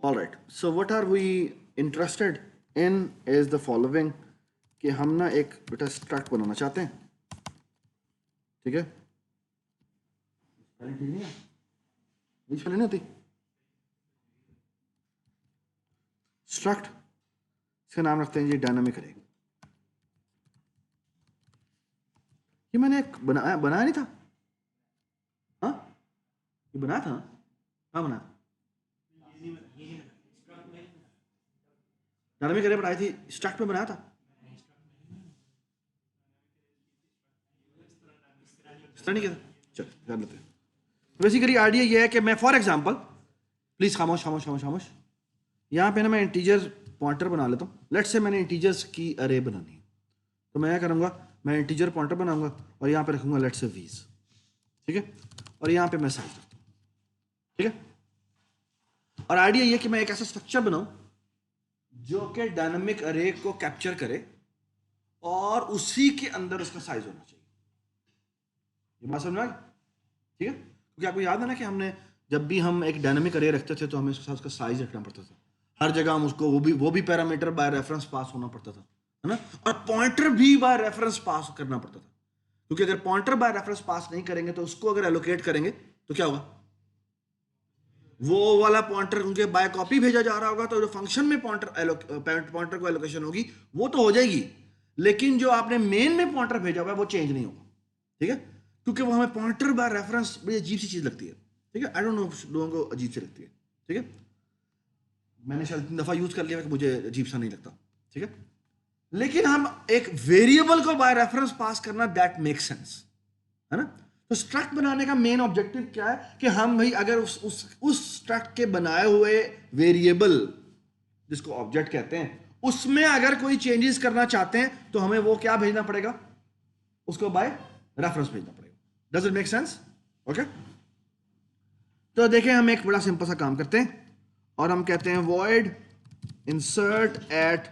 All right, so what are we interested in is the following, कि हम ना एक बेटा स्ट्रक्ट बनाना चाहते हैं, ठीक है। ठीक नहीं है, बीच वाली नहीं होती स्ट्रक्ट, इसका नाम रखते हैं जी डायनामिक अरे। ये मैंने एक बनाया बनाया नहीं था, हाँ ये बनाया था ना, हाँ बनाया, डायनामिक अरे बनाई थी, स्ट्रक्ट में बनाया था, इस तरह नहीं किया था। चल कर लेते हैं। बेसिकली आइडिया ये है कि मैं फॉर एग्जांपल, प्लीज खामोश खामोश खामोश खामोश, यहाँ पे ना मैं इंटीजर पॉइंटर बना लेता हूँ। लेट्स से मैंने इंटीजर्स की अरे बनानी है, तो मैं क्या करूँगा, मैं इंटीजर पॉइंटर बनाऊंगा और यहाँ पे रखूंगा लेट्स से 20, ठीक है, और यहाँ पे मैं साइज रखता हूँ, ठीक है। और आइडिया ये कि मैं एक ऐसा स्ट्रक्चर बनाऊं जो कि डायनामिक अरे को कैप्चर करे और उसी के अंदर उसका साइज होना चाहिए। ये बात समझ में आ गई? ठीक है, क्योंकि आपको याद है ना कि हमने जब भी हम एक डायनामिक अरे रखते थे तो हमें उसके साथ उसका साइज रखना पड़ता था, हर जगह हम उसको वो भी पैरामीटर बाय रेफरेंस पास होना पड़ता था, है ना, और पॉइंटर भी बाय रेफरेंस पास करना पड़ता था, क्योंकि अगर पॉइंटर बाय रेफरेंस पास नहीं करेंगे तो उसको अगर एलोकेट करेंगे तो क्या होगा, वो वाला पॉइंटर उनके बाय कॉपी भेजा जा रहा होगा, तो जो फंक्शन में पॉइंटर को एलोकेशन होगी वो तो हो जाएगी, लेकिन जो आपने मेन में पॉइंटर भेजा हुआ है वो चेंज नहीं होगा, ठीक है, क्योंकि वो हमें पॉइंटर बाय रेफरेंस बड़ी अजीब सी चीज लगती है, ठीक है, आई डोंट नो लोगों को अजीब सी लगती है, ठीक है, मैंने शायद 3 दफा यूज कर लिया कि मुझे अजीब सा नहीं लगता, ठीक है, लेकिन हम एक वेरिएबल को बाय रेफरेंस पास करना दैट मेक्स सेंस, है ना। तो स्ट्रक्ट बनाने का मेन ऑब्जेक्टिव क्या है कि हम भाई अगर उस स्ट्रक्ट के बनाए हुए वेरिएबल जिसको ऑब्जेक्ट कहते हैं उसमें अगर कोई चेंजेस करना चाहते हैं तो हमें वो क्या भेजना पड़ेगा, उसको बाय रेफरेंस भेजना पड़ेगा। Does it make sense? Okay, तो देखें हम एक बड़ा सिंपल सा काम करते हैं और हम कहते हैं void insert at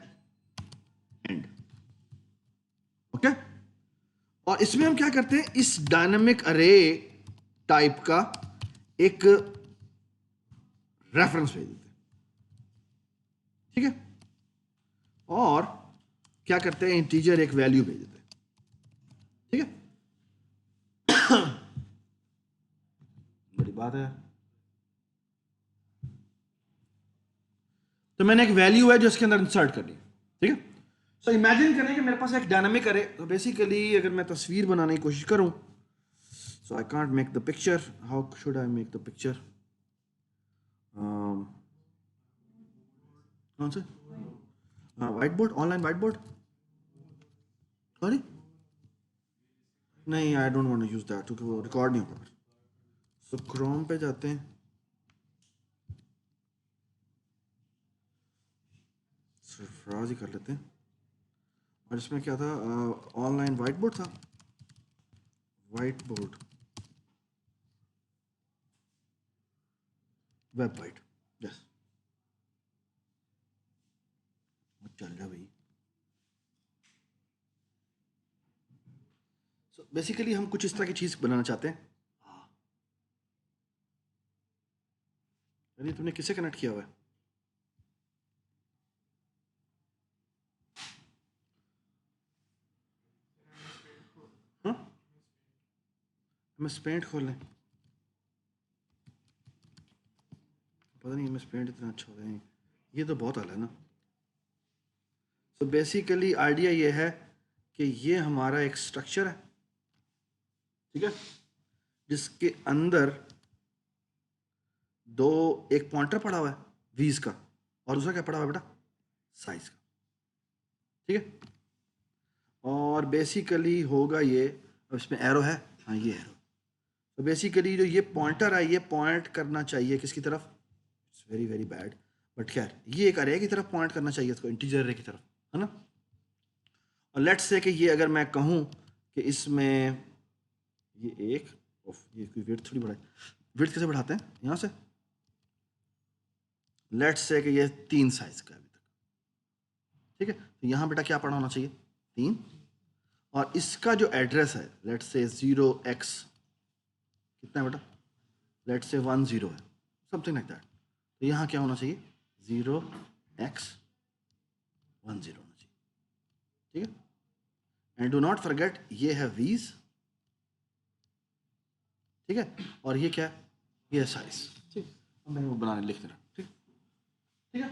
end, okay, और इसमें हम क्या करते हैं, इस डायनामिक अरे टाइप का एक रेफरेंस भेज देते हैं, ठीक है, और क्या करते हैं, इंटीजर एक वैल्यू भेज देते हैं, ठीक है। बड़ी बात है, तो मैंने एक वैल्यू है जो इसके अंदर इंसर्ट करनी है, ठीक है। सो इमेजिन करें कि मेरे पास एक डायनामिक अरे, तो बेसिकली अगर मैं तस्वीर बनाने की कोशिश करूं, so I can't make the picture, how should I make the picture, कौन से, white board, online white board, sorry नहीं, I don't want to use that क्योंकि वो रिकॉर्ड नहीं होगा। सो क्रोम पे जाते हैं, सरफराज ही कर लेते हैं, और इसमें क्या था, ऑनलाइन व्हाइट बोर्ड था, white board web white, yes, चल रहा भाई। सो बेसिकली हम कुछ इस तरह की चीज बनाना चाहते हैं। अरे तुमने किसे कनेक्ट किया हुआ है, हाँ, हमें पेंट खोल लें, पता नहीं हमें पेंट इतना अच्छा होता है, ये तो बहुत अलग है ना। तो बेसिकली आइडिया ये है कि ये हमारा एक स्ट्रक्चर है, ठीक है, जिसके अंदर दो, एक पॉइंटर पड़ा हुआ है 20 का और दूसरा क्या पड़ा हुआ है बेटा, साइज का, ठीक है, और बेसिकली होगा ये, अब इसमें एरो है, हाँ ये एरो, तो बेसिकली जो ये पॉइंटर है ये पॉइंट करना चाहिए किसकी तरफ, it's very very bad, but खैर ये एक अरे की तरफ पॉइंट करना चाहिए, इसको इंटीजर अरे की तरफ, है ना। और लेट्स से कि ये अगर मैं कहूँ कि इसमें ये एक, ये कोई वेट थोड़ी बढ़ाए, वेट कैसे बढ़ाते हैं यहाँ से, लेट्स से कि ये 3 साइज का है अभी तक, ठीक है, तो यहाँ बेटा क्या पड़ा होना चाहिए, 3, और इसका जो एड्रेस है लेट्स से 0x कितना है बेटा, लेट्स से 10 है, समथिंग लाइक दैट, तो यहाँ क्या होना चाहिए 0x10 होना चाहिए, ठीक है। एंड डू नॉट फॉरगेट ये है वीज, ठीक है, और ये क्या है, ये साइज, ठीक। अब मैंने वो बनाने लिख देना, ठीक ठीक है।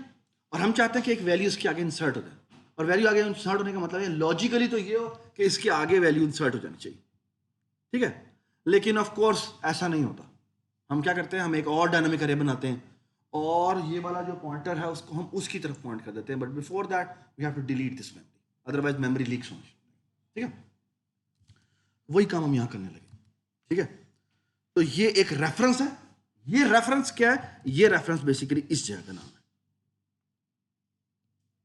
और हम चाहते हैं कि एक वैल्यू इसके आगे इंसर्ट हो जाए, और वैल्यू आगे इंसर्ट होने का मतलब है लॉजिकली तो ये हो कि इसके आगे वैल्यू इंसर्ट हो जानी चाहिए, ठीक है। लेकिन ऑफ कोर्स ऐसा नहीं होता। हम क्या करते हैं, हम एक और डायनामिक अरे बनाते हैं और ये वाला जो पॉइंटर है उसको हम उसकी तरफ पॉइंट कर देते हैं, but before that we have to delete this memory, otherwise memory leaks होंगे, ठीक है। वही काम हम यहां करने लगे, ठीक है। तो ये एक रेफरेंस है, ये रेफरेंस क्या है, ये रेफरेंस बेसिकली इस जगह का नाम है,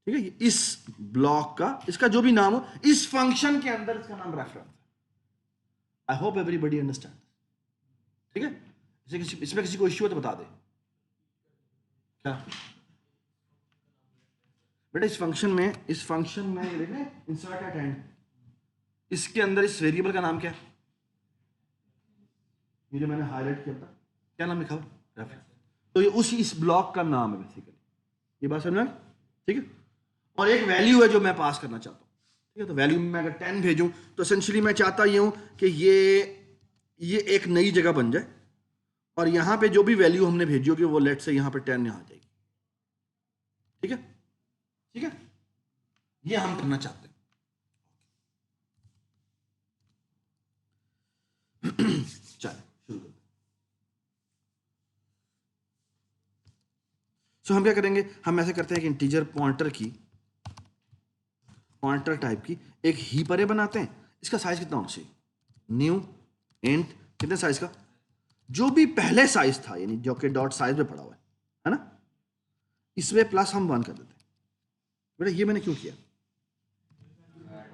ठीक है। इस ब्लॉक का, इसका जो भी नाम हो, इस फंक्शन के अंदर इसका नाम रेफरेंस है। आई होप एवरीबडी अंडरस्टैंड, ठीक है। इसमें किसी को इश्यू है तो बता दे। क्या बेटा, इस फंक्शन में ये देख रहे हैं इंसर्ट एट एंड, इसके अंदर इस वेरिएबल का नाम क्या है, ये जो मैंने हाईलाइट किया था, क्या नाम लिखा हुआ, रेफरेंस। तो ये उसी इस ब्लॉक का नाम है बेसिकली, ये बात समझ में, ठीक है। और एक वैल्यू है जो मैं पास करना चाहता हूँ, ठीक है। तो वैल्यू में मैं अगर 10 भेजूं तो एसेंशियली मैं चाहता ये हूं कि ये एक नई जगह बन जाए और यहां पे जो भी वैल्यू हमने भेजी होगी वो लेट से यहां पे 10 यहां आ जाएगी, ठीक है, ठीक है। ये हम करना चाहते हैं। चलो शुरू करते हैं। सो हम क्या करेंगे, हम ऐसे करते हैं कि इंटीजर पॉइंटर टाइप की एक हीप अरे बनाते हैं। इसका साइज कितना होना चाहिए, न्यू इंट कितने साइज का, जो भी पहले साइज था, यानी जो कि डॉट साइज में पड़ा हुआ है ना, इसमें प्लस हम 1 कर देते हैं। बेटा ये मैंने क्यों किया,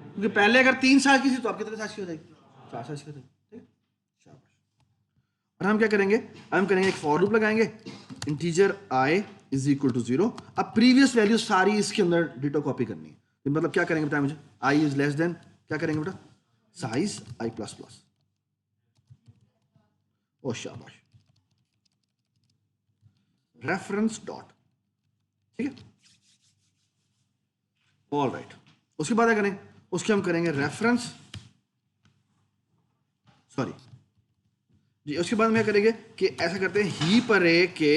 क्योंकि पहले अगर 3 साइज की थी तो अब कितने साइज की हो जाएगी, 4 साइज की हो जाएगी, ठीक। और हम क्या करेंगे, हम करेंगे एक फॉर लूप लगाएंगे, integer i is equal to 0। अब प्रीवियस वैल्यू सारी इसके अंदर डिटो कॉपी करनी है, तो मतलब क्या करेंगे बताया मुझे, i इज लेस देन, क्या करेंगे बेटा, साइज i प्लस प्लस, ओ शाबाश, रेफरेंस डॉट, ठीक है, ऑल राइट। उसके बाद क्या करेंगे, उसके हम करेंगे रेफरेंस, सॉरी जी, उसके बाद में क्या करेंगे कि ऐसा करते हैं हीप अरे के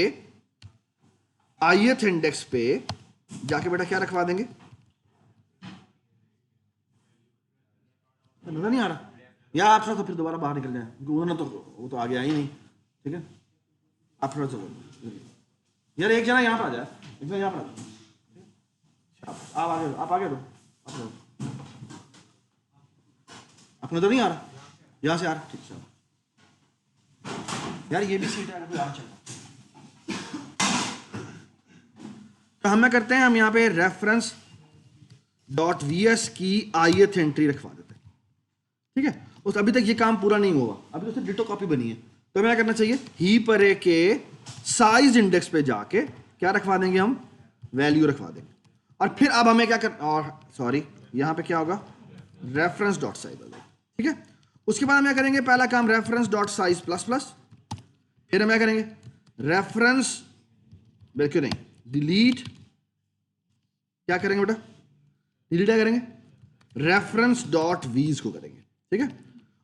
ith इंडेक्स पे जाके बेटा क्या रखवा देंगे, नजर नहीं आ रहा, या आप थोड़ा सा फिर दोबारा बाहर निकल जाए, उन्होंने तो वो तो आगे आई नहीं, ठीक है। आप थोड़ा सा यार एक जना यहाँ पर आ जाए, एक जना यहाँ पर आ जाए, आप आगे दो, आप नजर नहीं आ रहा, यहाँ से आ रहा, ठीक है यार, ये भी सीट है, चल। तो हम क्या करते हैं, हम यहाँ पे रेफरेंस डॉट वीएस की ith एंट्री रखवा देते हैं, ठीक है। उस अभी तक ये काम पूरा नहीं हुआ, अभी तो सिर्फ डिटो कॉपी बनी है। तो हमें क्या करना चाहिए, हीप अरे के साइज इंडेक्स पे जाके क्या रखवा देंगे, हम वैल्यू रखवा देंगे। और फिर अब हमें क्या कर, और सॉरी यहाँ पे क्या होगा, रेफरेंस डॉट साइज होगा, ठीक है। उसके बाद हम क्या करेंगे, पहला काम reference dot size plus plus, फिर हम क्या करेंगे, रेफरेंस क्यों नहीं, डिलीट, क्या करेंगे बेटा, डिलीट क्या करेंगे, रेफरेंस डॉट वीज को करेंगे, ठीक है।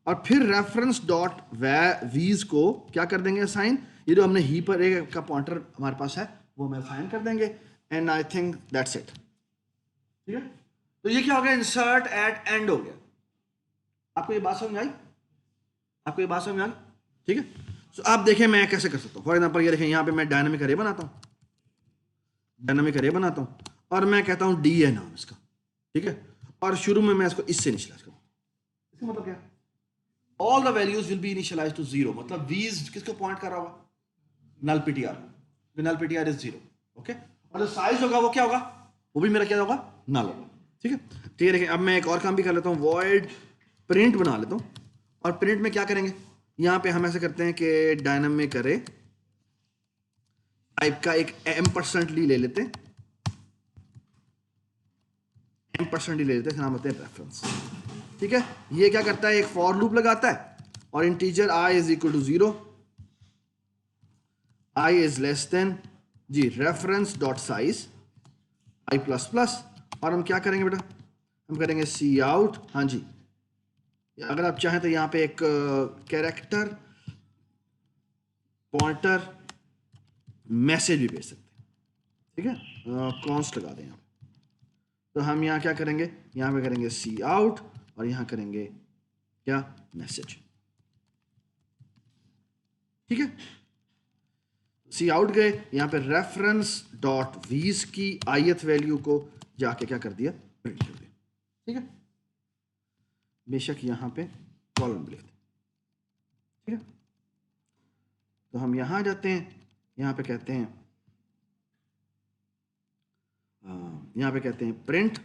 और फिर रेफरेंस डॉट वीज को क्या कर देंगे असाइन, ये जो हमने हीप अरे का पॉइंटर हमारे पास है वो हम असाइन कर देंगे, and I think that's it, ठीक है। तो ये क्या हो गया, इंसर्ट एट एंड हो गया। आपको ये बात समझ आई, आपको ये बात समझ आई, ठीक है। सो आप देखें मैं कैसे कर सकता हूँ, फॉर एग्जाम्पल ये देखें, यहाँ पे मैं डायनामिक अरे बनाता हूँ, और मैं कहता हूँ डी है नाम इसका, ठीक है। और शुरू में मैं इसको इससे इनिशियलाइज करूँ, इसका मतलब क्या, all the values will be initialised to 0, मतलब वीज किसको पॉइंट कर रहा होगा, null PTR, null PTR is 0, okay. और जो साइज होगा वो क्या होगा, वो भी मेरा क्या होगा, नल होगा, ठीक है। ठीक है, देखिए अब मैं एक और काम भी कर लेता हूँ, वॉइड प्रिंट बना लेता हूँ। और प्रिंट में क्या करेंगे, यहाँ पे हम ऐसे करते हैं कि डायनामिक अरे टाइप का एक M% ले लेते हैं, M% ले लेते हैं, नाम होते हैं रेफरेंस, ठीक है। ये क्या करता है, एक फॉर लूप लगाता है और integer i is equal to 0, i is less than g reference dot size i plus plus, और हम क्या करेंगे बेटा, हम करेंगे सी आउट। हाँ जी, अगर आप चाहें तो यहाँ पे एक कैरेक्टर पॉइंटर मैसेज भी भेज सकते हैं, ठीक है, कॉन्स्ट लगा दें यहाँ पे। तो हम यहाँ क्या करेंगे, यहाँ पे करेंगे सी आउट और यहाँ करेंगे क्या, मैसेज, ठीक है। सी आउट गए, यहाँ पे रेफरेंस डॉट वीज की ith वैल्यू को जाके क्या कर दिया, प्रिंट कर दिया, ठीक है। बेशक यहाँ पे कॉलम लिख दें, ठीक है। तो हम यहाँ जाते हैं, यहाँ पे कहते हैं यहाँ पे कहते हैं प्रिंट,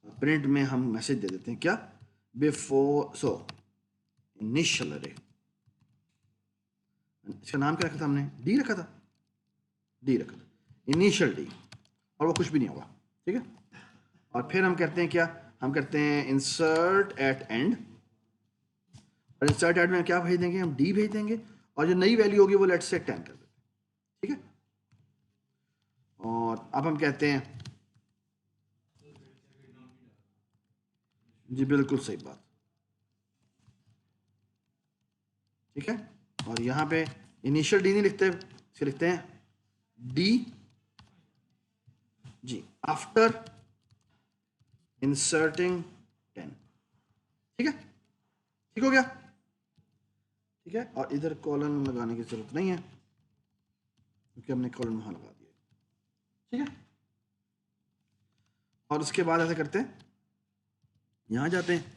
प्रिंट में हम मैसेज दे देते हैं क्या, बिफोर सो इनिशियल अरे, इसका नाम क्या रखा था हमने, डी रखा था, डी रखा था, इनिशियल डी, और वो कुछ भी नहीं होगा, ठीक है। और फिर हम करते हैं क्या, हम करते हैं इंसर्ट एट एंड, और इंसर्ट एट में क्या भेज देंगे, हम डी भेज देंगे, और जो नई वैल्यू होगी वो लेट से 10 कर देते हैं, ठीक है। और अब हम कहते हैं, जी बिल्कुल सही बात, ठीक है। और यहाँ पे इनिशियल डी नहीं लिखते, इसे लिखते हैं डी जी आफ्टर इंसर्टिंग 10, ठीक है, ठीक हो गया, ठीक है। और इधर कॉलन लगाने की जरूरत नहीं है क्योंकि हमने कॉलन वहां लगा दिया, ठीक है। और उसके बाद ऐसे करते हैं, यहां जाते हैं,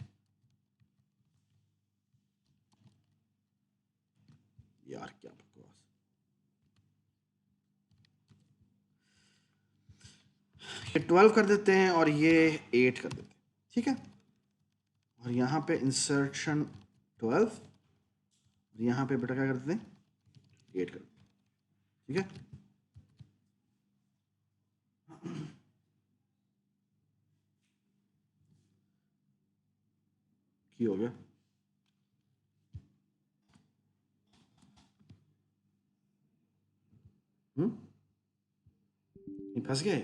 यार क्या बकवास, ये 12 कर देते हैं और ये 8 कर देते हैं, ठीक है। और यहाँ पे इंसर्शन 12, और यहाँ पे बेटा क्या कर देते हैं, 8 कर देते हैं, ठीक है। की हो गया, ये फंस गए,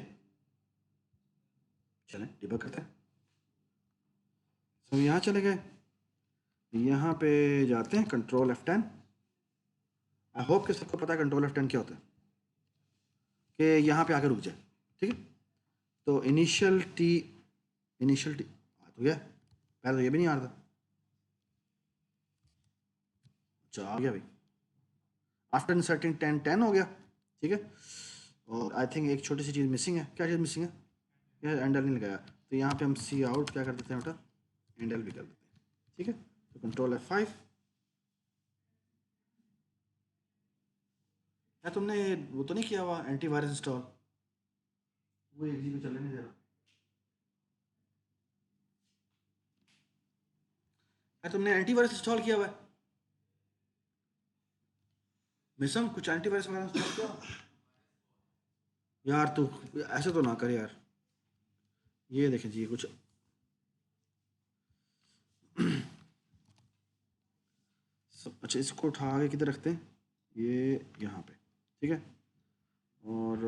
चलें डिबग करते हैं। सब यहाँ चले गए, यहाँ पे जाते हैं कंट्रोल F10, आई होप कि सबको पता है कंट्रोल F10 क्या होता है, कि यहाँ पे आके रुक जाए, ठीक है। तो इनिशियल टी आ तो गया, पहले तो ये भी नहीं आ रहा था, अच्छा आ गया भाई, आफ्टर इंसर्टिंग 10 10 हो गया, ठीक है। और आई थिंक एक छोटी सी चीज़ मिसिंग है, क्या चीज़ मिसिंग है, यह एंडल नहीं लगाया, तो यहाँ पे हम सी आउट क्या कर देते हैं बेटा, एंडल भी कर देते हैं, ठीक है। तो कंट्रोल F5, क्या तुमने वो तो नहीं किया हुआ एंटीवायरस इंस्टॉल, वो एक जी को चलने नहीं दे रहा, क्या तुमने एंटीवायरस इंस्टॉल किया हुआ है, मिसम कुछ एंटीवायरस वगैरह इंस्टॉल किया, यार तू ऐसे तो ना कर यार, ये देखें जी कुछ अच्छा इसको उठा के किधर रखते हैं, ये यहाँ पे, ठीक है। और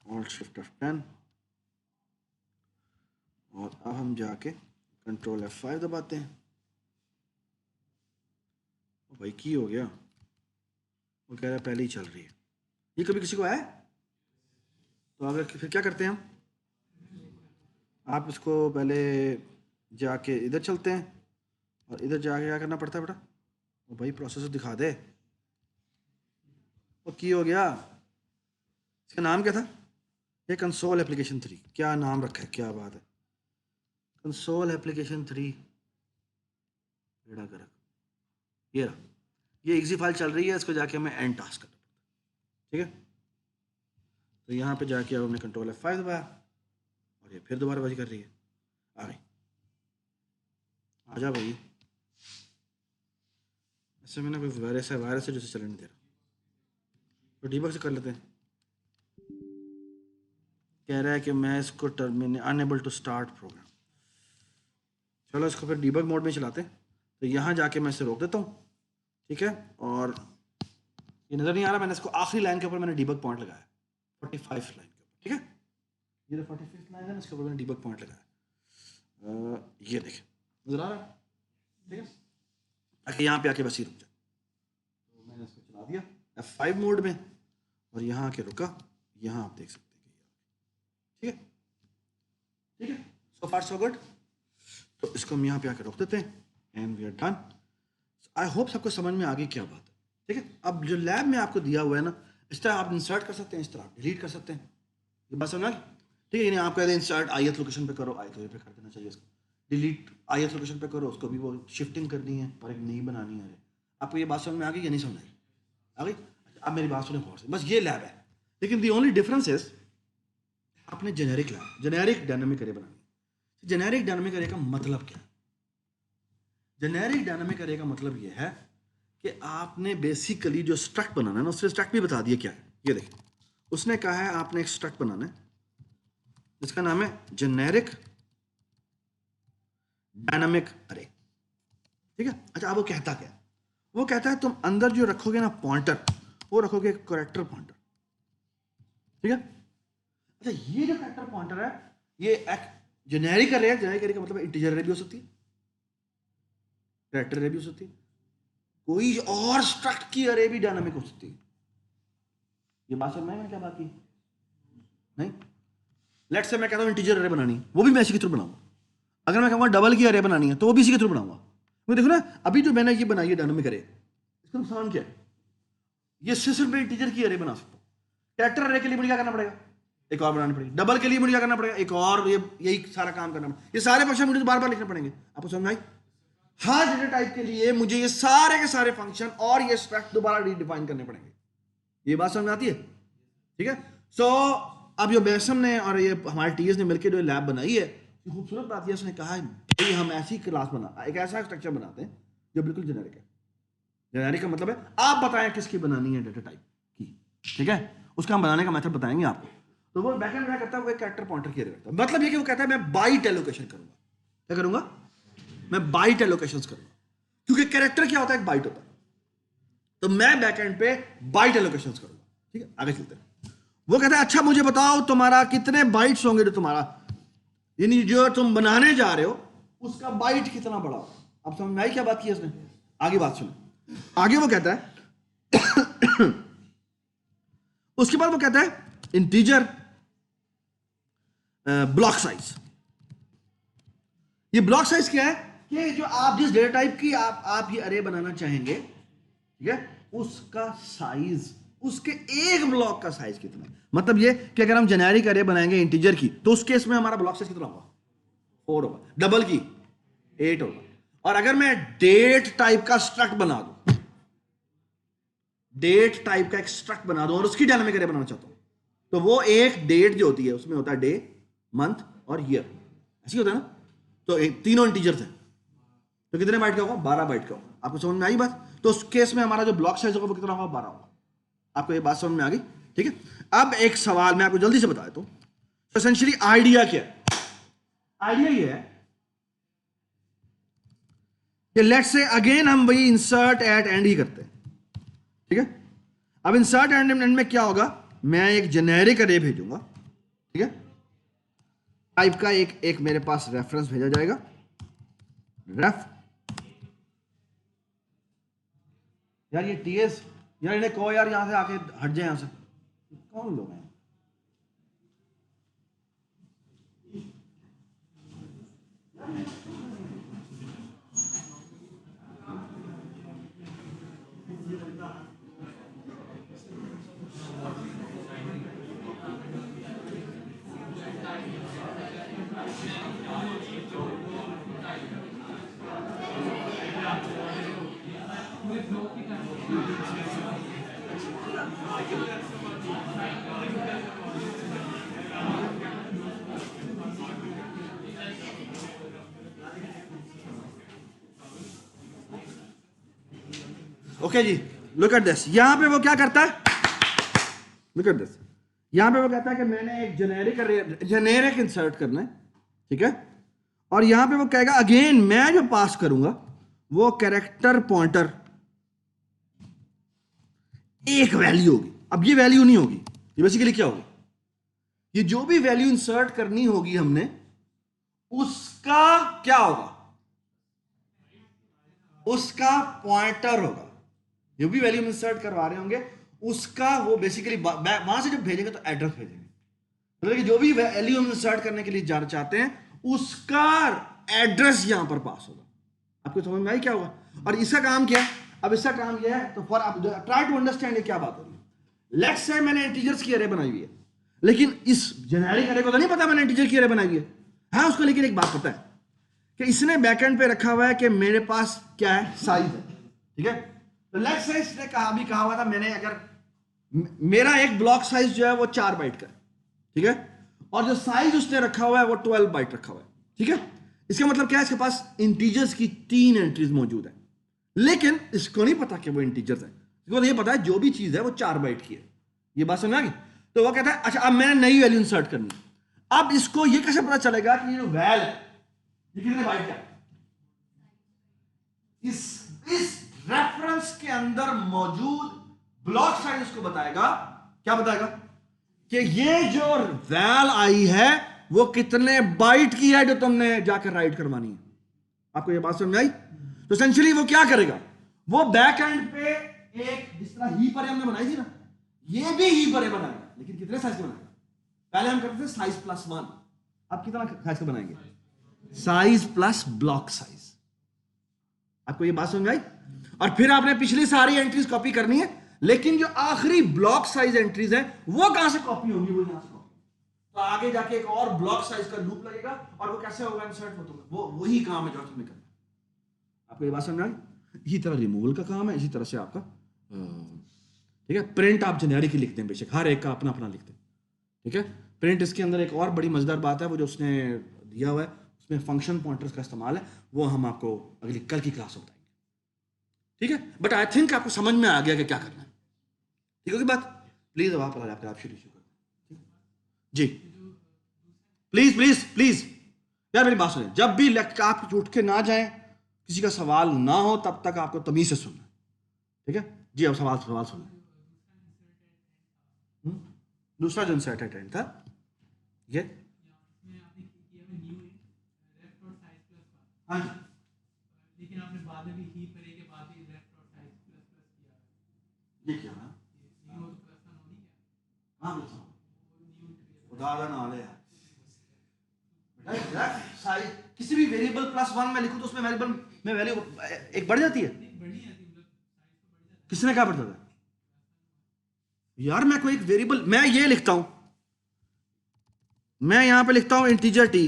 ऑल्ट शिफ्ट F10, और अब हम जाके कंट्रोल F5 दबाते हैं, ओ भाई की हो गया, वो कह रहा है पहले ही चल रही है, ये कभी किसी को आया है? तो अगर फिर क्या करते हैं हम, आप इसको पहले जाके इधर चलते हैं, और इधर जाके क्या करना पड़ता है बेटा, ओ भाई प्रोसेसर दिखा दे, वो की हो गया, इसका नाम क्या था, ये कंसोल एप्लीकेशन 3, क्या नाम रखा है, क्या बात है, कंसोल एप्लीकेशन 3, बेड़ा कर, ये रहा, ये एग्जी फाइल चल रही है, इसको जाके हमें एंड टास्क करना पड़ता है, ठीक है। तो यहाँ पे जाके अब हमने कंट्रोल F5 दबाया, और ये फिर दोबारा बाजी कर रही है, आ गई, आजा भाई, ऐसे में ना कोई वायरस है, वायरस है जैसे चलने नहीं दे रहा, तो डीबग से कर लेते हैं, कह रहा है कि मैं इसको terminate unable to start program, चलो इसको फिर डीबग मोड में चलाते हैं। तो यहाँ जाके मैं इसे रोक देता हूँ, ठीक है। और ये नजर नहीं आ रहा, मैंने इसको आखिरी लाइन के ऊपर मैंने डीबग पॉइंट लगाया 45 लाइन के ऊपर, ठीक है, ये 45 लाइन है, इसके ऊपर मैंने डीबग पॉइंट लगाया। ये देखें नजर आ रहा है, ठीक है, ताकि यहाँ पे आके बस ही रुक जाए। तो मैंने इसको चला दिया F5 मोड में और यहाँ आके रुका, यहाँ आप देख सकते हैं, ठीक है, ठीक है, सो फार सो गुड। तो इसको हम यहाँ पे आके रोक देते हैं and we are done. I hope सबको समझ में आ गई क्या बात है, ठीक है। अब जो लैब में आपको दिया हुआ है ना, इस तरह आप इंसर्ट कर सकते हैं, इस तरह आप डिलीट कर सकते हैं, ये बात समझ, ठीक है। यानी आप कहते हैं इंसर्ट आयत लोकेशन पे करो, आयत पे कर देना चाहिए इसको, डिलीट आयत लोकेशन पे करो, उसको भी वो शिफ्टिंग करनी है और एक नई बनानी है। आपको ये बात समझ में आ गई या नहीं समझ आई? आ गई? अब मेरी बात सुने गौर से, बस ये लैब है, लेकिन दी ओनली डिफरेंस इज आपने जेनेरिक लैब, जेनेरिक डायनामिक अरे बनानी। जेनेरिक डायनामिक अरे का मतलब क्या है? जेनेरिक डायनामिक अरे का मतलब ये है कि आपने बेसिकली जो स्ट्रक्ट बनाना है ना, उससे स्ट्रक्ट भी बता दिया क्या है। ये देखिए, उसने कहा है आपने एक स्ट्रक्ट बनाना है जिसका नाम है जेनेरिक डायनामिक अरे, ठीक है। अच्छा, अब वो कहता क्या है? वो कहता है तुम अंदर जो रखोगे ना पॉइंटर, वो रखोगे एक कैरेक्टर पॉइंटर, ठीक है। अच्छा, ये जो कैरेक्टर पॉइंटर है ये एक जेनेरिक अरे है। जेनेरिक अरे का मतलब इंटीजर अरे भी हो सकती है, कैरेक्टर अरे भी हो सकती है, कोई और स्ट्रक्ट की अरे भी डायनामिक हो सकती है। ये बात समझ में मैंने क्या बात की? नहीं। लेट्स से मैं कहता हूं इंटीजर अरे बनानी, वो भी मैं इसी के थ्रू बनाऊंगा। अगर मैं कहूंगा डबल की अरे बनानी है तो वो भी इसी के थ्रू बनाऊंगा। वो देखो ना, अभी जो मैंने ये बनाई है डायनामिक अरे, इसका नुकसान क्या है? ये सिर्फ मैं इंटीजर की अरे बना सकता हूं। कैरेक्टर अरे के लिए मुझे क्या करना पड़ेगा? एक और बनानी पड़ेगी। डबल के लिए मुझे क्या करना पड़ेगा? एक और, ये यही सारा काम करना पड़ेगा। ये सारे फंक्शन मुझे बार बार लिखने पड़ेंगे। आपको समझ आई? हर डेटा टाइप के लिए मुझे ये सारे के सारे फंक्शन और ये स्ट्रक्ट दोबारा रीडिफाइन करने पड़ेंगे। ये बात समझ में आती है? ठीक है। सो अब जो बेसम ने और ये हमारे टीएस ने मिलकर जो लैब बनाई है, खूबसूरत बात यह उसने कहा है भाई हम ऐसी क्लास बना, एक ऐसा स्ट्रक्चर बनाते हैं जो बिल्कुल जेनेरिक है। जेनेरिक का मतलब है आप बताएं किसकी बनानी है डेटा टाइप की, ठीक है, उसका हम बनाने का मेथड बताएंगे आपको। तो वो बैकएंड में करता है, वो एक कैरेक्टर पॉइंटर की करता है। मतलब ये कि वो कहता है मैं बाइट एलोकेशन करूंगा। क्या करूंगा? मैं बाइट एलोकेशन करूंगा, क्योंकि कैरेक्टर क्या होता है? एक बाइट होता है। तो मैं बैकएंड पे बाइट एलोकेशन करूंगा, ठीक है। आगे चलते हैं। वो कहता है अच्छा मुझे बताओ तुम्हारा कितने बाइट्स होंगे, जो तुम्हारा यानी जो तुम बनाने जा रहे हो उसका बाइट कितना बड़ा होगा। अब समझ में आई क्या बात की उसने? आगे बात सुनो। आगे वो कहता है उसके बाद वो कहता है इंटीजर ब्लॉक साइज। ये ब्लॉक साइज क्या है? कि जो आप जिस डेटा टाइप की आप ये अरे बनाना चाहेंगे, ठीक है, उसका साइज, उसके एक ब्लॉक का साइज कितना है। मतलब ये कि अगर हम जेनेरिक अरे बनाएंगे इंटीजर की, तो उस केस में हमारा ब्लॉक साइज कितना होगा? 4 होगा। डबल की 8 होगा। और अगर मैं डेट टाइप का स्ट्रक्ट बना दूं, डेट टाइप का एक स्ट्रक्ट बना दूं और उसकी डायनामिक अरे बनाना चाहता हूं, तो वो एक डेट जो होती है उसमें होता है डे, मंथ और ईयर, ऐसी होता है ना। तो तीनों इंटीजर्स हैं, तो कितने बाइट का होगा? 12 बाइट का होगा। आपको समझ में आई बात? तो उस केस में हमारा जो ब्लॉक साइज होगा वो कितना होगा? 12 होगा। आपको ये बात समझ में आ गई? ठीक है। अब एक सवाल मैं आपको जल्दी से बता देता हूं। तो एसेंशियली आइडिया क्या है? आइडिया ये है कि लेट्स से अगेन हम वही इंसर्ट एट एंड ही करते हैं, ठीक है। अब इंसर्ट एंड में क्या होगा? मैं एक जेनेरिक अरे भेजूंगा, ठीक है, टाइप का एक मेरे पास रेफरेंस भेजा जाएगा, रेफ। यार ये टीएस, यार इन्हें कहो यार यहां से आके हट जाए, यहां से कौन लोग हैं? Okay ji, look at this. यहां पे वो क्या करता है? Look at this. यहां पे वो कहता है कि मैंने एक जेनेरिक इंसर्ट करना है, ठीक है, और यहां पे वो कहेगा अगेन मैं जो पास करूंगा वो कैरेक्टर पॉइंटर एक वैल्यू होगी। अब ये वैल्यू नहीं होगी, ये बेसिकली क्या होगी, ये जो भी वैल्यू इंसर्ट करनी होगी हमने, उसका क्या होगा, उसका पॉइंटर होगा। जो भी वैल्यू इंसर्ट करवा रहे होंगे उसका वो बेसिकली वहां से जब भेजेंगे तो एड्रेस भेजेंगे, मतलब कि जो भी वैल्यू हम इंसर्ट करने के लिए जाना चाहते हैं उसका एड्रेस यहां पर पास होगा। आपको समझ में आई क्या होगा? और इसका काम क्या है? अब इसका काम यह है, तो फॉर आप ट्राई टू अंडरस्टैंड ये क्या बात हो रही है। लेट्स से मैंने इंटीजर्स की अरे बनाई हुई है, लेकिन इस जेनेरिक अरे को तो नहीं पता मैंने इंटीजर की अरे बनाई हुई है। हाँ उसको, लेकिन एक बात पता है कि इसने बैकएंड पे रखा हुआ है कि मेरे पास क्या है, साइज है, ठीक है। तो लेट्स से इसने कहा हुआ था मैंने, अगर मेरा एक ब्लॉक साइज जो है वो 4 बाइट का है, ठीक है, और जो साइज उसने रखा हुआ है वो 12 बाइट रखा हुआ है, ठीक है। इसका मतलब क्या है, इसके पास इंटीजर्स की 3 एंट्रीज मौजूद है, लेकिन इसको नहीं पता कि वो इंटीजर्स है, इसको ये पता है जो भी चीज है वो 4 बाइट की है। ये बात समझ आ गई? तो वो कहता है अच्छा अब मैंने नई वैल्यू इंसर्ट करनी है, अब इसको ये कैसे पता चलेगा कि ये जो वैल है ये कितने बाइट का है? इस रेफरेंस के अंदर मौजूद ब्लॉक साइज उसको बताएगा, क्या बताएगा, कि ये जो वैल आई है वो कितने बाइट की है जो तुमने जाकर राइट करवानी है। आपको ये बात समझ आई? तो एसेंशियली वो क्या करेगा, वो बैक एंड पे एक जिस तरह हीप अरे हमने बनाई थी ना, ये भी हीप अरे बनाएगा, लेकिन कितने साइज का बनाएगा? पहले हम करते थे साइज प्लस 1, अब कितना साइज का बनाएंगे? Size plus block size. आपको ये बात समझ आई? और फिर आपने पिछली सारी एंट्रीज कॉपी करनी है, लेकिन जो आखिरी ब्लॉक साइज एंट्रीज हैं वो कहां से कॉपी होंगी? वो यहां से कॉपी। तो आगे जाके एक और ब्लॉक साइज का लूप लगेगा, और वो कैसे होगा इंसर्ट, वो वही काम है जो तुम्हें करना है। आपको ये बात समझ आई? इसी तरह रिमूवल का काम है, इसी तरह से आपका ठीक है। प्रिंट आप जेनेरिक ही लिखते हैं, बेशक हर एक का अपना अपना लिखते हैं, ठीक है। प्रिंट इसके अंदर एक और बड़ी मजेदार बात है, वो जो उसने दिया हुआ है उसमें फंक्शन पॉइंटर्स का इस्तेमाल है, वो हम आपको अगली कल की क्लास में बताएंगे, ठीक है। बट आई थिंक आपको समझ में आ गया कि क्या करना है, ठीक है? बात प्लीज अब आप शुरू करें जी, प्लीज प्लीज प्लीज यार मेरी बात सुनिए, जब भी आप उठ के ना जाएं, किसी का सवाल ना हो तब तक आपको तमीज से सुनना, ठीक है जी। अब सवाल सुनिए। दूसरा जो इंसर्ट अटेंड था ये, हाँ जी, लेकिन आपने बाद में भी हीप अरे के बाद ही लेफ्ट और साइज प्लस प्लस किया है, ये क्या है? ये वो तो प्लस का नहीं क्या? हाँ बिल्कुल, उदाहरण आ रहे हैं बेटा, साइज किसी भी वेरिएबल प्लस 1 में लिखूं तो उसमें वेरिएबल में वैल्यू एक बढ़ जाती है, बढ़ी जाती है, मतलब साइज तो बढ़ जाता है। किसने क्या बढ़ जाता है यार? मैं कोई एक वेरिएबल, मैं ये लिखता हूं, मैं यहां पे लिखता हूं integer t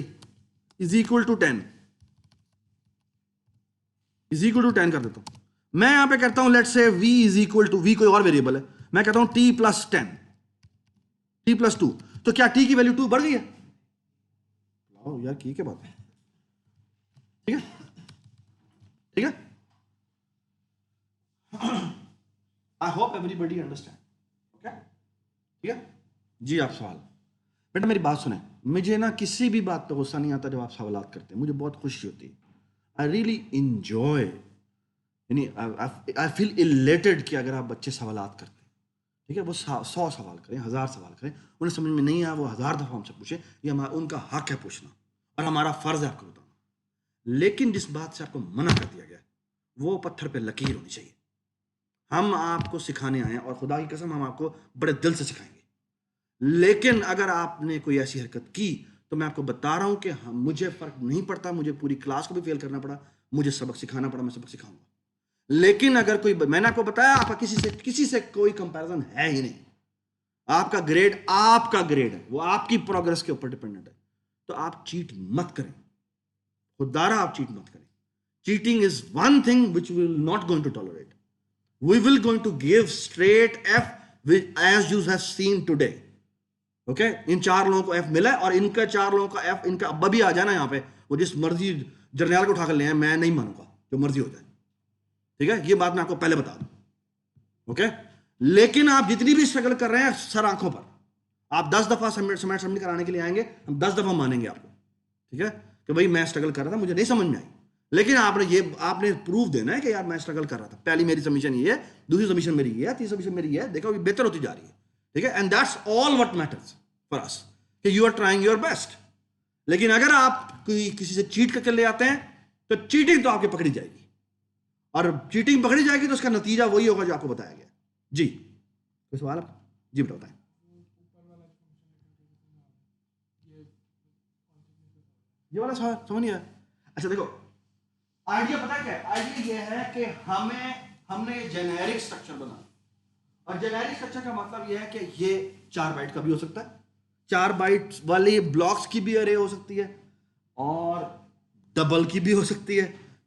is equal to 10, is equal to 10 कर देता हूं। मैं यहां पे करता हूं let's say v is equal to, v कोई और वेरिएबल है, मैं कहता हूं t प्लस 10, t प्लस 2, तो क्या t की वैल्यू 2 बढ़ गई है? यार की क्या बात है, ठीक है ठीक है। I hope everybody understand, okay ठीक है जी। आप सवाल, बेटा मेरी बात सुने, मुझे ना किसी भी बात पे गुस्सा नहीं आता जब आप सवालात करते हैं, मुझे बहुत खुशी होती है। आई रियली इंजॉय, यानी आई फील इलेटेड कि अगर आप बच्चे सवालात करते हैं, ठीक है, वो 100 सवाल करें, 1000 सवाल करें, उन्हें समझ में नहीं आया वो 1000 दफ़ा हमसे पूछे, ये उनका हक है पूछना, और हमारा फ़र्ज़ है आपको बताना। लेकिन जिस बात से आपको मना कर दिया गया वो पत्थर पे लकीर होनी चाहिए। हम आपको सिखाने आए हैं, और खुदा की कसम हम आपको बड़े दिल से सिखाएंगे, लेकिन अगर आपने कोई ऐसी हरकत की तो मैं आपको बता रहा हूं कि मुझे फर्क नहीं पड़ता, मुझे पूरी क्लास को भी फेल करना पड़ा, मुझे सबक सिखाना पड़ा, मैं सबक सिखाऊंगा। लेकिन अगर कोई, मैंने आपको बताया आपका किसी से कोई कंपैरिजन है ही नहीं, आपका ग्रेड है, वो आपकी प्रोग्रेस के ऊपर डिपेंडेंट है। तो आप चीट मत करें, खुदारा आप चीट मत करें। Cheating is one thing which we will not going to tolerate. We will going to give straight F as you have seen today, okay. इन 4 लोगों को एफ मिला है, और इनका 4 लोगों का एफ, इनका अब्बा भी आ जाना यहाँ पे, वो जिस मर्जी जर्नल को उठा कर ले आए, मैं नहीं मानूंगा, जो मर्जी हो जाए, ठीक है। ये बात मैं आपको पहले बता दूं, ओके। लेकिन आप जितनी भी स्ट्रगल कर रहे हैं सर आंखों पर, आप 10 दफा सबमिट कराने के लिए आएंगे, हम 10 दफा मानेंगे आपको, ठीक है, कि भाई मैं स्ट्रगल कर रहा था, मुझे नहीं समझ में आई, लेकिन आपने प्रूफ देना है कि यार मैं स्ट्रगल कर रहा था, पहली मेरी सबमिशन ये है, दूसरी सबमिशन मेरी ये है, तीसरी सबमिशन मेरी ये है, देखो ये बेहतर होती जा रही है, ठीक है। And that's all what matters for us, कि you are trying your best. लेकिन अगर आप किसी से चीट करके ले आते हैं तो चीटिंग तो आपकी पकड़ी जाएगी, और चीटिंग पकड़ी जाएगी तो उसका नतीजा वही होगा जो आपको बताया गया। जी कोई सवाल आप? जी बताएं। ये वाला सवाल समझ नहीं आया? अच्छा देखो, आइडिया पता क्या है? आइडिया ये है कि हमने जेनेरिक स्ट्रक्चर बना, और जेनेरिक स्ट्रक्चर का मतलब ये है कि ये 4 बाइट का भी हो सकता है, 4 बाइट वाले ब्लॉक्स की भी अरे हो सकती है, और डबल की भी हो सकती है,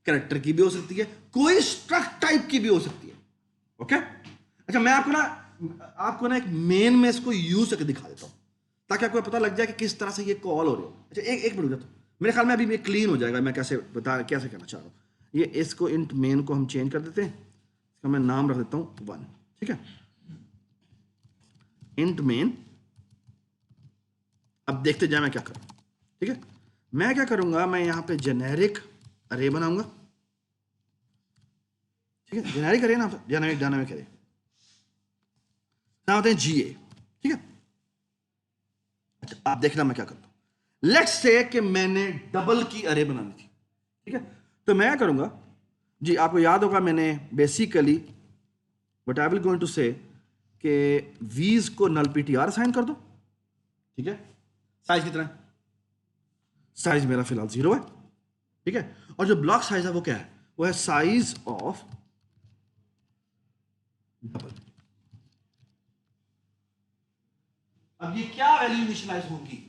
कैरेक्टर की भी हो सकती है, कोई स्ट्रक्ट टाइप की भी हो सकती है। ओके अच्छा, मैं आपको ना एक मेन में इसको यूज करके दिखा देता हूं, ताकि आपको पता लग जाए कि किस तरह से ये कॉल हो रही हो। अच्छा एक मिनट तो मेरे ख्याल में अभी ये क्लीन हो जाएगा, मैं कैसे करना चाह रहा हूँ। ये इसको इंट मेन को हम चेंज कर देते हैं, इसका मैं नाम रख देता हूँ 1, ठीक है, इंट मेन। अब देखते जाए मैं क्या करूँ, ठीक है। मैं क्या करूंगा, मैं यहाँ पे जेनेरिक अरे बनाऊंगा, ठीक है, जेनेरिक अरे ना, डायनामिक अरे होते हैं GA, ठीक है। अच्छा आप देखना मैं क्या करता हूं। लेट्स से कि मैंने डबल की अरे बनानी थी, ठीक है, तो मैं क्या करूंगा जी, आपको याद होगा मैंने basically what I will going to say कि वीज को नल PTR असाइन कर दो, ठीक है। साइज कितना है? साइज मेरा फिलहाल 0 है, ठीक है, और जो ब्लॉक साइज है वो क्या है? वो है साइज ऑफ डबल। अब ये क्या वैल्यू इनिशियलाइज होगी?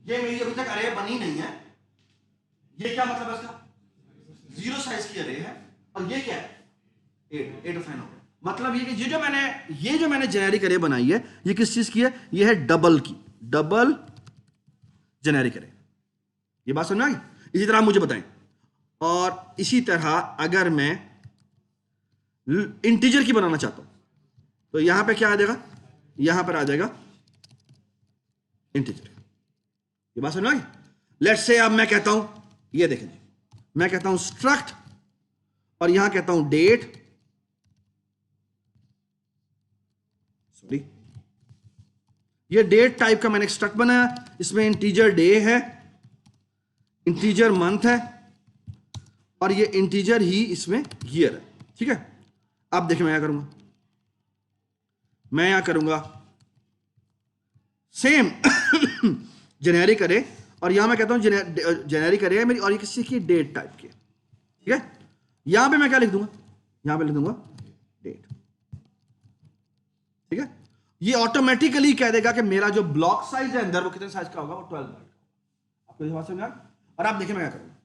ये मेरी अभी तक अरे बनी नहीं है, ये क्या मतलब है इसका? 0 साइज की अरे है, और ये क्या है? 8 असाइन हो गया। मतलब ये कि ये जो मैंने जेनेरिक अरे बनाई है, ये किस चीज की है? ये है डबल की, डबल जेनेरिक अरे। ये बात समझ में आ गई? इसी तरह आप मुझे बताएं, और इसी तरह अगर मैं इंटीजर की बनाना चाहता हूं तो यहां पे क्या आ जाएगा? यहां पर आ जाएगा इंटीजर। ये बात समझ में आ गई? लेट्स से अब मैं कहता हूं, ये देखें जी, मैं कहता हूं स्ट्रक्ट, और यहां कहता हूं डेट, सॉरी ये डेट टाइप का मैंने एक स्ट्रक्ट बनाया, इसमें इंटीजर डे है, इंटीजर मंथ है, और ये इंटीजर ही इसमें ईयर है, ठीक है। अब देखिए मैं क्या करूंगा, मैं यहां करूंगा सेम जेनेरिक अरे, और यहां मैं कहता हूं जेनेरिक अरे है मेरी, और ये किसी की डेट टाइप की, ठीक है। यहां पे मैं क्या लिख दूंगा? यहां पे लिख दूंगा डेट, ठीक है। ये ऑटोमेटिकली कह देगा कि मेरा जो ब्लॉक साइज है अंदर वो कितने साइज का होगा? वो 12 बाइट का। आपको ये बात समझ में आ गई? और आप देखिए मैं क्या करूंगा,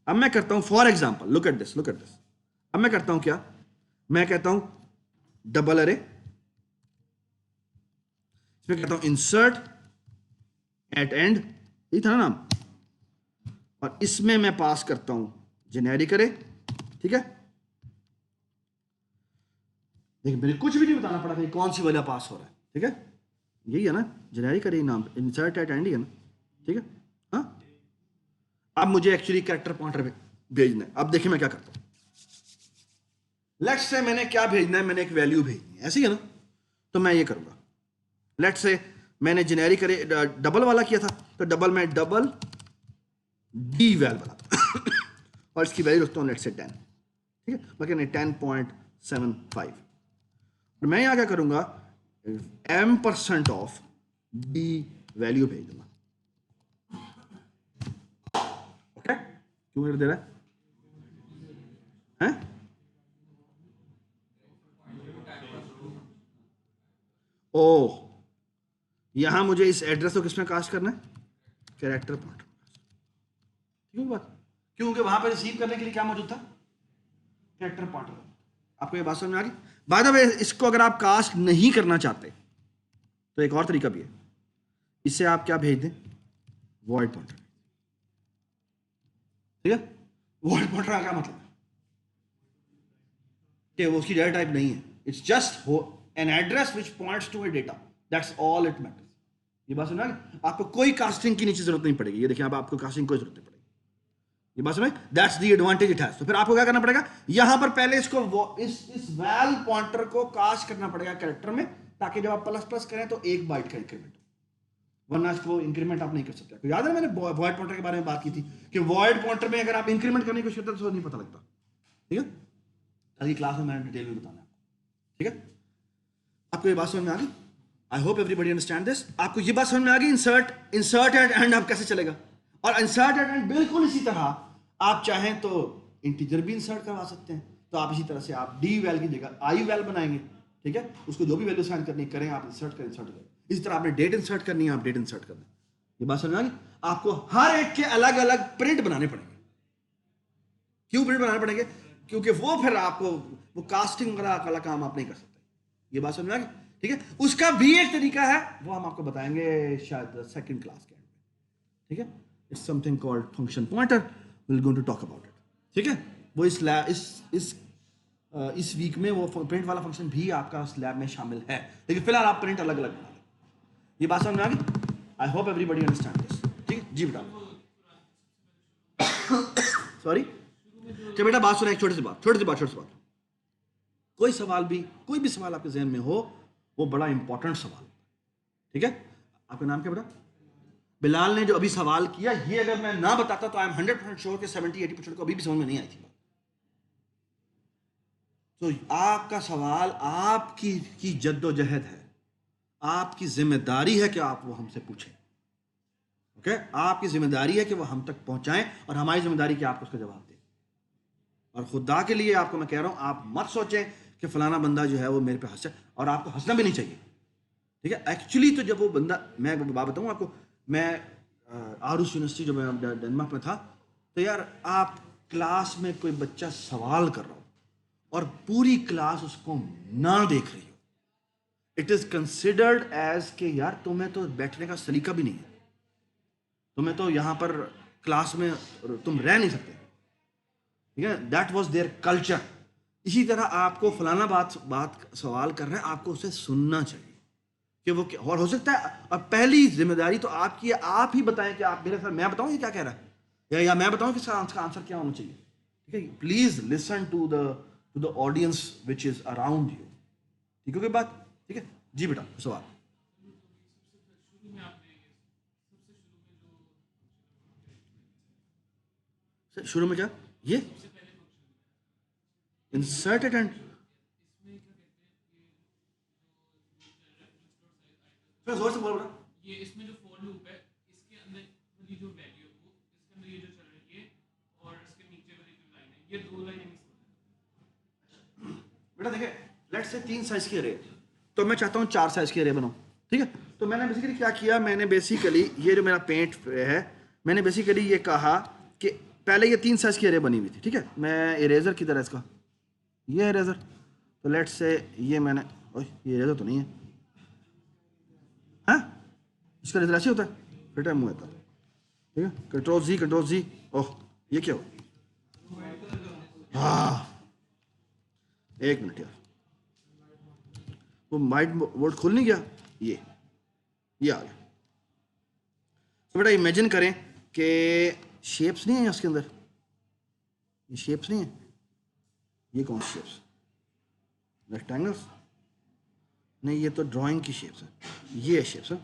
अब मैं करता हूं for example, look at this, अब मैं करता हूं क्या, मैं कहता हूं डबल अरे, इसमें कहता हूं इंसर्ट एट एंड, ये था ना नाम, और इसमें मैं पास करता हूं जेनेरिक अरे, ठीक है। देखिए मेरे कुछ भी नहीं बताना पड़ा कि कौन सी वजह पास हो रहा है, ठीक है, यही है ना जेनेरिक अरे नाम, इंसर्ट एट एंड ही है ना, ठीक है। हाँ अब मुझे एक्चुअली कैरेक्टर पॉइंटर भेजना है। अब देखिए मैं क्या करता हूं, लेट्स से मैंने क्या भेजना है, मैंने एक वैल्यू भेजनी है, ऐसी है ना, तो मैं ये करूंगा, लेट्स से मैंने जेनेरिक अरे डबल वाला किया था, तो डबल में डबल डी वैल बनाता हूं और इसकी वैल्यू रखता हूं लेट्स से 10, ठीक है, बाकी नहीं 10.75, और मैं यहां क्या करूंगा, m% ऑफ डी वैल्यू भेज दूंगा, ओके। क्यों कर दे रहा है? ओह, यहां मुझे इस एड्रेस को किसमें कास्ट करना है? कैरेक्टर पॉइंटर, ठीक है बात, क्योंकि वहां पर रिसीव करने के लिए क्या मौजूद था? Character pointer. आपको ये बात समझ में आ गई? बाय द वे इसको अगर आप कास्ट नहीं करना चाहते तो एक और तरीका भी है, इससे आप क्या भेज दें? वॉइड पॉइंटर, ठीक है। वॉइड पॉइंटर का क्या मतलब है कि वो उसकी डेटा टाइप नहीं है, it's just an address which points to a data, that's all it matters. ये बात सुना, आपको कोई कास्टिंग की नीचे जरूरत नहीं पड़ेगी, ये देखिए अब आपको कास्टिंग कोई जरूरत नहीं पड़ेगी, ये बात समझ, that's the advantage it has. तो फिर आपको क्या करना पड़ेगा, यहां पर पहले इसको इस वैल पॉइंटर को कास्ट करना पड़ेगा कैरेक्टर में, ताकि जब आप प्लस प्लस करें तो 1 बाइट का इंक्रीमेंट, वरना इसको इंक्रीमेंट आप नहीं कर सकते। याद है मैंने वॉइड पॉइंटर के बारे में बात की थी कि वॉइड पॉइंटर में अगर आप इंक्रीमेंट करने की कोशिश करते हैं तो नहीं पता लगता। ठीक है, अगली क्लास में मैंने डिटेल में बताना है। ठीक है, आपको ये बात समझ में आ गई? I hope everybody understand this. आपको ये बात समझ में आ गई इंसर्ट एट एंड अब कैसे चलेगा, और इंसर्ट एट एंड बिल्कुल इसी तरह आप चाहें तो इंटीजर भी इंसर्ट करवा सकते हैं। तो आप इसी तरह से आप डी वैल की जगह आई वैल बनाएंगे। ठीक है, उसको जो भी वैल्यू साइन करनी करें, आप इंसर्ट करें। इसी तरह आपने डेट इंसर्ट करनी है, आप डेट इंसर्ट कर दें। ये बात समझ में आ गई? आपको हर एक के अलग अलग प्रिंट बनाने पड़ेंगे। क्यों प्रिंट बनाने पड़ेंगे? क्योंकि वो फिर आपको वो कास्टिंग वाला काम आप नहीं कर सकते। ये बात समझ में आ गई? ठीक है, उसका भी एक तरीका है, वो हम आपको बताएंगे शायद सेकंड क्लास के एंड में। ठीक है, it's something called function pointer, will going to talk about it. ठीक है, वो इस वीक में वो प्रिंट वाला फंक्शन भी आपका स्लैब में शामिल है, लेकिन फिलहाल आप प्रिंट अलग अलग बना लें। ये बात समझ में आ गई? I hope everybody understand this. ठीक है जी बेटा, सॉरी तो बेटा बात सुना, एक छोटी सी बात। कोई भी सवाल आपके जहन में हो, वो बड़ा इंपॉर्टेंट सवाल। ठीक है, आपका नाम क्या बेटा? बिलाल ने जो अभी सवाल किया, ये अगर मैं ना बताता तो आई एम 100% श्योर कि 70-80% को अभी भी समझ में नहीं आई थी। तो आपका सवाल आपकी जद्दोजहद है, आपकी जिम्मेदारी है कि आप वो हमसे पूछें। ओके, आपकी जिम्मेदारी है कि वो हम तक पहुंचाएं, और हमारी जिम्मेदारी कि आपको उसका जवाब दें। और खुदा के लिए आपको मैं कह रहा हूं, आप मत सोचें कि फलाना बंदा जो है वो मेरे पे हंसे, और आपको हंसना भी नहीं चाहिए। ठीक है, एक्चुअली तो जब वो बंदा, मैं बात बताऊं आपको, मैं आरूस यूनिवर्सिटी जो मैं डेनमार्क में था, तो यार आप क्लास में कोई बच्चा सवाल कर रहा हो और पूरी क्लास उसको ना देख रही हो, इट इज कंसिडर्ड एज के यार तुम्हें तो बैठने का सलीका भी नहीं है, तुम्हें तो यहाँ पर क्लास में तुम रह नहीं सकते। ठीक है, दैट वाज देयर कल्चर। इसी तरह आपको फलाना बात सवाल कर रहे हैं, आपको उसे सुनना चाहिए कि वो क्या, और हो सकता है, और पहली जिम्मेदारी तो आपकी है, आप ही बताएं कि आप मेरे साथ, मैं बताऊं ये क्या कह रहा है, या मैं बताऊं कि इसका आंसर क्या होना चाहिए। ठीक है, please listen to the audience which is around you. ठीक है बात? ठीक है जी बेटा, सवाल। शुरू में क्या ये इंसर्टेड एंड जोर से बोलो बेटा। ये इसमें जो फॉर लूप है, इसके अंदर वाली जो वैल्यू है वो इसके अंदर ये जो चल रही है, और इसके नीचे वाली जो लाइन है, ये दो लाइनें मिक्स हो रही है। बेटा देखिए, लेट्स से 3 साइज की अरे, तो मैं चाहता हूँ 4 साइज की अरे बनाऊँ। ठीक है, तो मैंने बेसिकली क्या किया, मैंने बेसिकली ये जो मेरा पेंट है, मैंने बेसिकली ये कहा कि पहले ये 3 साइज की अरे बनी हुई थी। ठीक है, मैं इरेजर की तरह इसका, ये इरेजर, तो लेट्स से ये मैंने, ये इरेजर तो नहीं है, हाँ इसका इरेजर ऐसे होता है, फिर टाइम होता है। ठीक है, कंट्रोल जी, ओह ये क्या हो, हाँ एक मिनट यार, वो वाइट बोर्ड खुल नहीं गया, ये आ गया। तो बेटा इमेजिन करें कि शेप्स नहीं है उसके अंदर, ये शेप्स नहीं है, ये कौन सी शेप्स, रेक्टेंगल्स नहीं, ये तो ड्राइंग की शेप्स है, ये शेप्स है।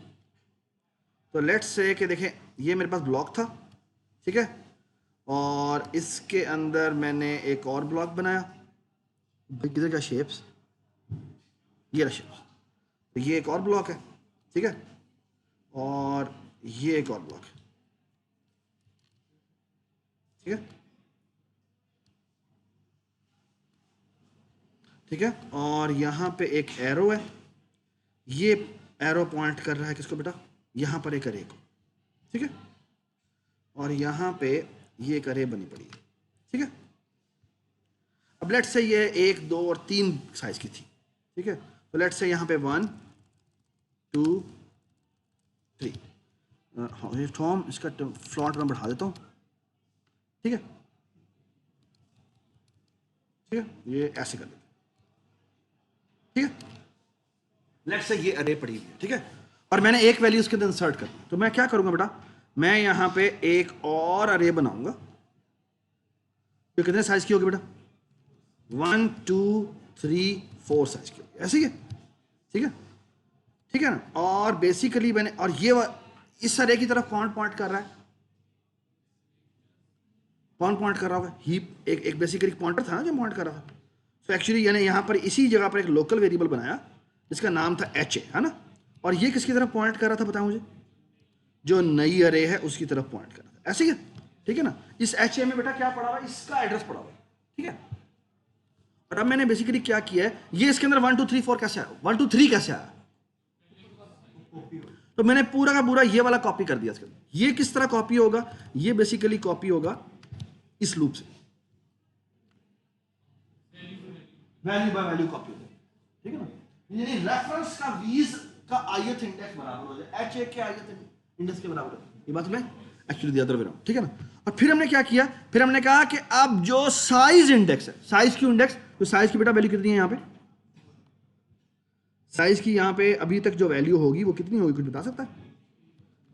तो लेट्स से कि देखें, ये मेरे पास ब्लॉक था, ठीक है, और इसके अंदर मैंने एक और ब्लॉक बनाया, भाई किधर का शेप्स, ये रहा शेप्स, तो ये एक और ब्लॉक है, ठीक है, और ये एक और ब्लॉक है, ठीक है, ठीक है, और यहाँ पे एक एरो है, ये एरो पॉइंट कर रहा है किसको बेटा, यहाँ पर एक अरे को, ठीक है, और यहाँ पे ये एक अरे बनी पड़ी है, ठीक है। अब लेट्स से ये 1, 2 और 3 साइज की थी, ठीक है, तो लेट्स से यहाँ पे 1, 2, 3, टॉम इसका फ्लॉट मैं बढ़ा देता हूँ, ठीक है, ठीक है, ये ऐसे कर देते, ठीक है, लेट्स से ये अरे पड़ी हुई है, ठीक है, और मैंने एक वैल्यू उसके अंदर इंसर्ट करनी, तो मैं क्या करूँगा बेटा, मैं यहाँ पे एक और अरे बनाऊंगा, तो कितने साइज की होगी बेटा? 1 2 3 4 साइज की होगी, ऐसे ही है, ठीक है, ठीक है ना। और बेसिकली मैंने, और ये इस अरे की तरफ कौन पॉइंट कर रहा है? कौन पॉइंट कर रहा होगा? हीप एक बेसिकली पॉइंटर था ना जो पॉइंट कर रहा था। तो एक्चुअली यानी यहाँ पर इसी जगह पर एक लोकल वेरिएबल बनाया जिसका नाम था एच ए, है ना। और ये किसकी तरफ पॉइंट कर रहा था बताओ मुझे? जो नई अरे है उसकी तरफ पॉइंट कर रहा था, ऐसे ही है, ठीक है ना। इस एच ए में बेटा क्या पड़ा हुआ है? इसका एड्रेस पड़ा हुआ है, ठीक है। और अब मैंने बेसिकली क्या किया है, ये इसके अंदर 1 2 3 4 कैसे आया, 1 2 3 कैसे आया? तो मैंने पूरा का पूरा ये वाला कॉपी कर दिया इसके अंदर। ये किस तरह कॉपी होगा? ये बेसिकली कॉपी होगा इस लूप से, वैल्यू बाय वैल्यू कॉपी होगा, ठीक है ना। यानी रेफरेंस का वीज का ith इंडेक्स बराबर हो जाए एच ए के ith इंडेक्स के बराबर है। ये बात मैं actually the other way round, ठीक है ना। और फिर हमने क्या किया? फिर हमने कहा कि अब जो साइज इंडेक्स है, साइज क्यू इंडेक्स, तो साइज की बेटा वैल्यू कितनी है यहाँ पे? साइज की यहाँ पे अभी तक जो वैल्यू होगी वो कितनी होगी, कुछ बता सकता है?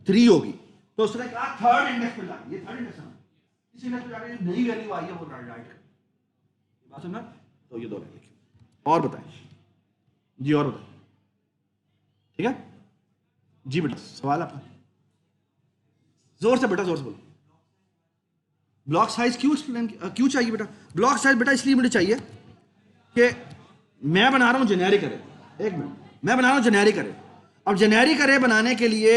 3 होगी। तो उसने कहा थर्ड इंडेक्स पे जाए, ये थर्ड इंडेक्स है, इस इंडेक्स पे जाके जो नई वैल्यू आई है वो राइट कर, बात समझना। तो ये दो लाइन लिखिए। और बताएं जी, और बताएं, ठीक है जी बेटा, सवाल आपका? जोर से बेटा, जोर से बोलो। ब्लॉक साइज क्यों एक्सप्लेन, क्यों चाहिए बेटा? ब्लॉक साइज बेटा इसलिए मुझे चाहिए कि मैं बना रहा हूं जेनेरिक अरे, एक मिनट, मैं बना रहा हूं जेनेरिक अरे। अब जेनेरिक अरे बनाने के लिए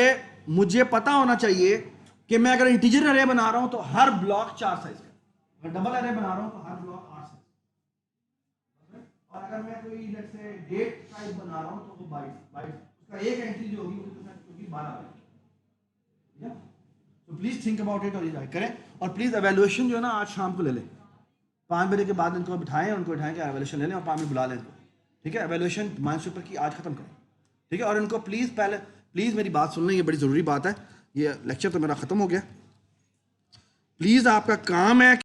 मुझे पता होना चाहिए कि मैं अगर इंटीजर अरे बना रहा हूं तो हर ब्लॉक 4 साइज का, अगर डबल अरे बना रहा हूं तो हर ब्लॉक 8 साइज, और अगर मैं कोई जैसे डेट टाइप बना रहा हूं तो वो 22 उसका एक एंट्री जो होगी वो कितना होगी? 12 ठीक है। तो प्लीज थिंक अबाउट इट और ये करें। और प्लीज एवेल्युएशन जो है ना आज शाम को ले लें, 5 बजे के बाद इनको बिठाएं, उनको बिठाएं कि एवेल्युएशन ले लें और 5 मिनट बुला लें इनको, ठीक है। एवेल्युएशन माइंड पेपर की आज खत्म करें, ठीक है। और इनको प्लीज पहले प्लीज मेरी बात सुन लें, ये बड़ी जरूरी बात है। ये लेक्चर तो मेरा खत्म हो गया। प्लीज आपका काम है